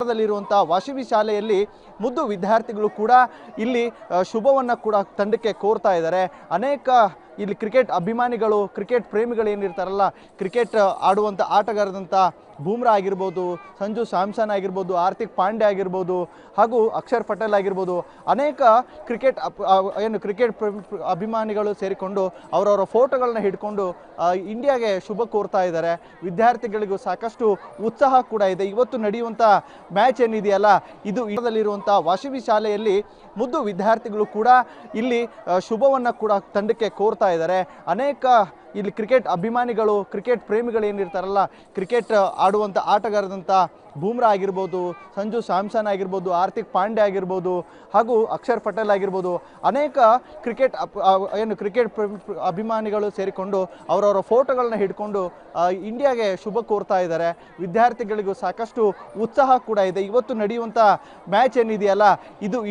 ನಗರದಲ್ಲಿರುವಂತಹ ವಾಸವಿ ಶಾಲೆಯಲ್ಲಿ ಮುದ್ದು ವಿದ್ಯಾರ್ಥಿಗಳು ಕೂಡ ಇಲ್ಲಿ ಶುಭವನ್ನ ಕೂಡ ತಂಡಕ್ಕೆ ಕೋರ್ತಾ ಇದ್ದಾರೆ. ಅನೇಕ ಇಲ್ಲಿ ಕ್ರಿಕೆಟ್ ಅಭಿಮಾನಿಗಳು, ಕ್ರಿಕೆಟ್ ಪ್ರೇಮಿಗಳು ಏನಿರ್ತಾರಲ್ಲ, ಕ್ರಿಕೆಟ್ ಆಡುವಂಥ ಆಟಗಾರರಂಥ ಬೂಮ್ರಾ ಆಗಿರ್ಬೋದು, ಸಂಜು ಸ್ಯಾಮ್ಸನ್ ಆಗಿರ್ಬೋದು, ಹಾರ್ದಿಕ್ ಪಾಂಡ್ಯ ಆಗಿರ್ಬೋದು, ಹಾಗೂ ಅಕ್ಷರ್ ಪಟೇಲ್ ಆಗಿರ್ಬೋದು, ಅನೇಕ ಕ್ರಿಕೆಟ್ ಅಭಿಮಾನಿಗಳು ಸೇರಿಕೊಂಡು ಅವರವರ ಫೋಟೋಗಳನ್ನ ಹಿಡ್ಕೊಂಡು ಇಂಡಿಯಾಗೆ ಶುಭ ಕೋರ್ತಾ ಇದ್ದಾರೆ. ವಿದ್ಯಾರ್ಥಿಗಳಿಗೂ ಸಾಕಷ್ಟು ಉತ್ಸಾಹ ಕೂಡ ಇದೆ. ಇವತ್ತು ನಡೆಯುವಂಥ ಮ್ಯಾಚ್ ಏನಿದೆಯಲ್ಲ, ಇದು ಇದರಲ್ಲಿರುವಂಥ ವಾಸವಿ ಶಾಲೆಯಲ್ಲಿ ಮುದ್ದು ವಿದ್ಯಾರ್ಥಿಗಳು ಕೂಡ ಇಲ್ಲಿ ಶುಭವನ್ನ ಕೂಡ ತಂಡಕ್ಕೆ ಕೋರ್ತಾ ಇದ್ದಾರೆ. ಅನೇಕ ಇಲ್ಲಿ ಕ್ರಿಕೆಟ್ ಅಭಿಮಾನಿಗಳು, ಕ್ರಿಕೆಟ್ ಪ್ರೇಮಿಗಳು ಏನಿರ್ತಾರಲ್ಲ, ಕ್ರಿಕೆಟ್ ಆಡುವಂಥ ಆಟಗಾರರಂಥ ಬೂಮ್ರಾ ಆಗಿರ್ಬೋದು, ಸಂಜು ಸ್ಯಾಮ್ಸನ್ ಆಗಿರ್ಬೋದು, ಹಾರ್ದಿಕ್ ಪಾಂಡ್ಯ ಆಗಿರ್ಬೋದು, ಹಾಗೂ ಅಕ್ಷರ್ ಪಟೇಲ್ ಆಗಿರ್ಬೋದು, ಅನೇಕ ಕ್ರಿಕೆಟ್ ಅಭಿಮಾನಿಗಳು ಸೇರಿಕೊಂಡು ಅವರವರ ಫೋಟೋಗಳನ್ನ ಹಿಡ್ಕೊಂಡು ಇಂಡಿಯಾಗೆ ಶುಭ ಕೋರ್ತಾ ಇದ್ದಾರೆ. ವಿದ್ಯಾರ್ಥಿಗಳಿಗೂ ಸಾಕಷ್ಟು ಉತ್ಸಾಹ ಕೂಡ ಇದೆ. ಇವತ್ತು ನಡೆಯುವಂಥ ಮ್ಯಾಚ್ ಏನಿದೆಯಲ್ಲ, ಇದು